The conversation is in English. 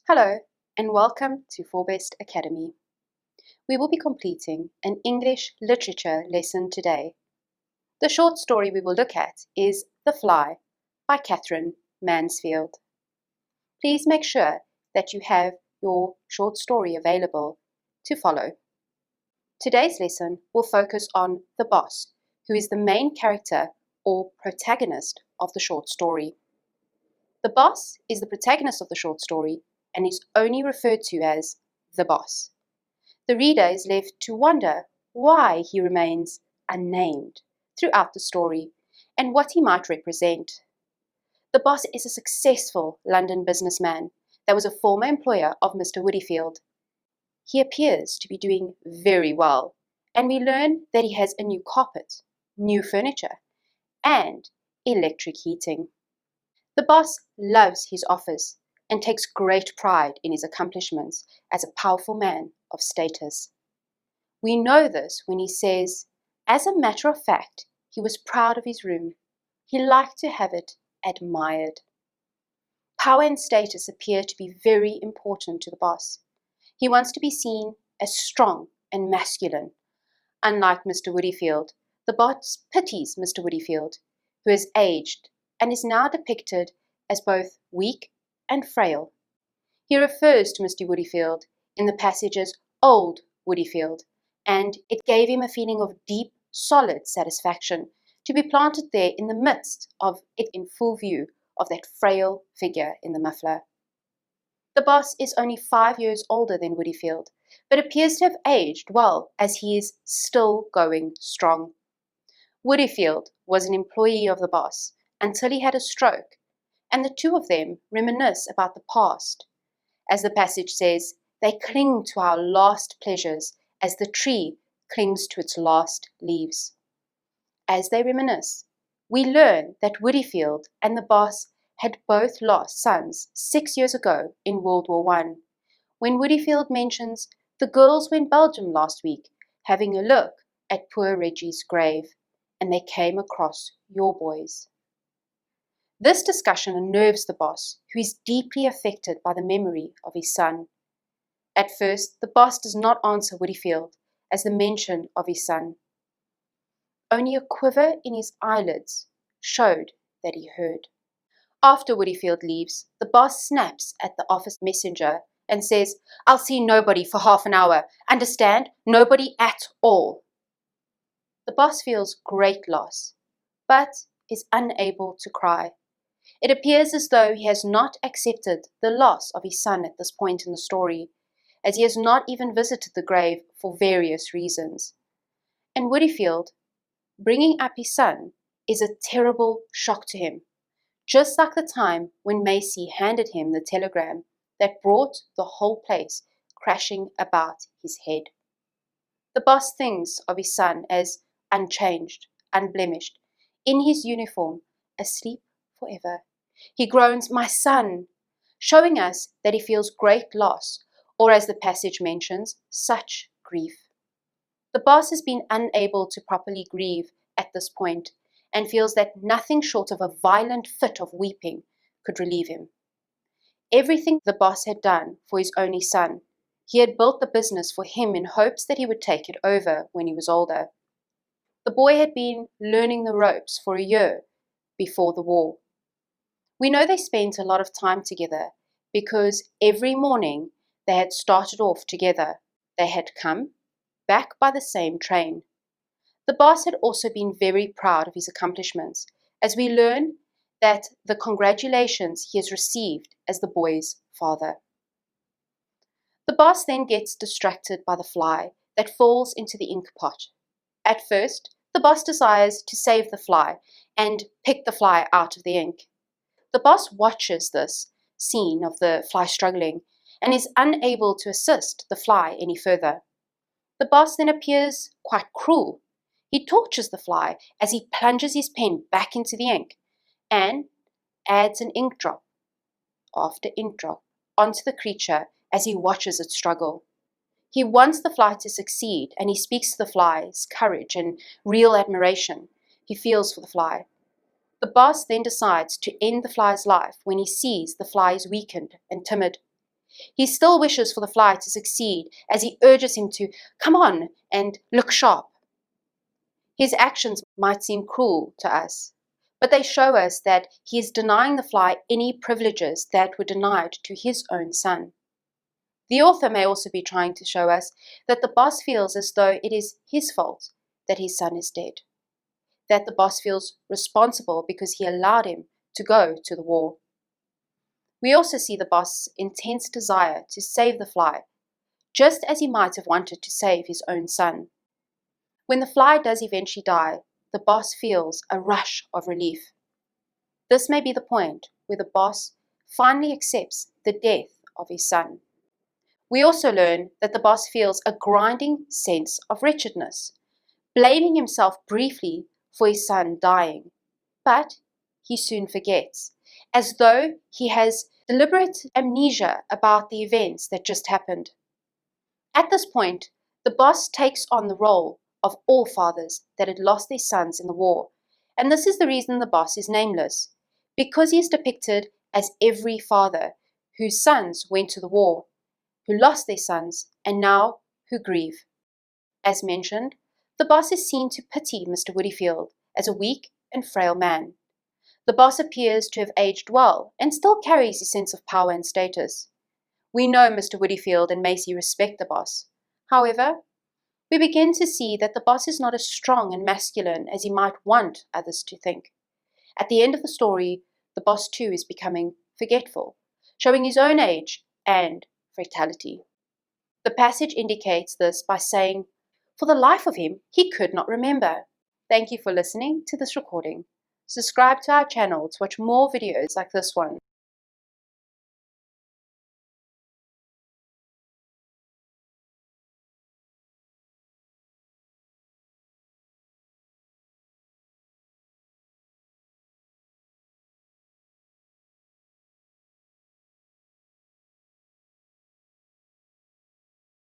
Hello and welcome to Forbest Academy. We will be completing an English literature lesson today. The short story we will look at is The Fly by Katherine Mansfield. Please make sure that you have your short story available to follow. Today's lesson will focus on the boss, who is the main character or protagonist of the short story. The boss is the protagonist of the short story and is only referred to as the boss. The reader is left to wonder why he remains unnamed throughout the story and what he might represent. The boss is a successful London businessman that was a former employer of Mr. Woodifield. He appears to be doing very well, and we learn that he has a new carpet, new furniture, and electric heating. The boss loves his office and takes great pride in his accomplishments as a powerful man of status. We know this when he says, as a matter of fact, he was proud of his room. He liked to have it admired. Power and status appear to be very important to the boss. He wants to be seen as strong and masculine. Unlike Mr. Woodifield, the boss pities Mr. Woodifield, who has aged and is now depicted as both weak and frail. He refers to Mr. Woodifield in the passage as old Woodifield, and it gave him a feeling of deep, solid satisfaction to be planted there in the midst of it in full view of that frail figure in the muffler. The boss is only 5 years older than Woodifield, but appears to have aged well as he is still going strong. Woodifield was an employee of the boss until he had a stroke, and the two of them reminisce about the past. As the passage says, they cling to our last pleasures as the tree clings to its last leaves. As they reminisce, we learn that Woodifield and the boss had both lost sons 6 years ago in World War I, when Woodifield mentions the girls were in Belgium last week having a look at poor Reggie's grave, and they came across your boys. This discussion unnerves the boss, who is deeply affected by the memory of his son. At first, the boss does not answer Woodifield as the mention of his son. Only a quiver in his eyelids showed that he heard. After Woodifield leaves, the boss snaps at the office messenger and says, "I'll see nobody for half an hour. Understand? Nobody at all." The boss feels great loss, but is unable to cry. It appears as though he has not accepted the loss of his son at this point in the story, as he has not even visited the grave for various reasons. And Woodifield, bringing up his son, is a terrible shock to him, just like the time when Macy handed him the telegram that brought the whole place crashing about his head. The boss thinks of his son as unchanged, unblemished, in his uniform, asleep forever. He groans, "My son," showing us that he feels great loss, or as the passage mentions, such grief. The boss has been unable to properly grieve at this point and feels that nothing short of a violent fit of weeping could relieve him. Everything the boss had done for his only son, he had built the business for him in hopes that he would take it over when he was older. The boy had been learning the ropes for a year before the war. We know they spent a lot of time together because every morning they had started off together. They had come back by the same train. The boss had also been very proud of his accomplishments, as we learn that the congratulations he has received as the boy's father. The boss then gets distracted by the fly that falls into the ink pot. At first, the boss desires to save the fly and pick the fly out of the ink. The boss watches this scene of the fly struggling and is unable to assist the fly any further. The boss then appears quite cruel. He tortures the fly as he plunges his pen back into the ink and adds an ink drop after ink drop onto the creature as he watches it struggle. He wants the fly to succeed, and he speaks to the fly's courage and real admiration he feels for the fly. The boss then decides to end the fly's life when he sees the fly is weakened and timid. He still wishes for the fly to succeed as he urges him to come on and look sharp. His actions might seem cruel to us, but they show us that he is denying the fly any privileges that were denied to his own son. The author may also be trying to show us that the boss feels as though it is his fault that his son is dead, that the boss feels responsible because he allowed him to go to the war. We also see the boss's intense desire to save the fly, just as he might have wanted to save his own son. When the fly does eventually die, the boss feels a rush of relief. This may be the point where the boss finally accepts the death of his son. We also learn that the boss feels a grinding sense of wretchedness, blaming himself briefly for his son dying, but he soon forgets, as though he has deliberate amnesia about the events that just happened. At this point, the boss takes on the role of all fathers that had lost their sons in the war, and this is the reason the boss is nameless, because he is depicted as every father whose sons went to the war, who lost their sons, and now who grieve. As mentioned, the boss is seen to pity Mr. Woodifield as a weak and frail man. The boss appears to have aged well and still carries a sense of power and status. We know Mr. Woodifield and Macy respect the boss. However, we begin to see that the boss is not as strong and masculine as he might want others to think. At the end of the story, the boss too is becoming forgetful, showing his own age and frailty. The passage indicates this by saying, "For the life of him, he could not remember." Thank you for listening to this recording. Subscribe to our channel to watch more videos like this one.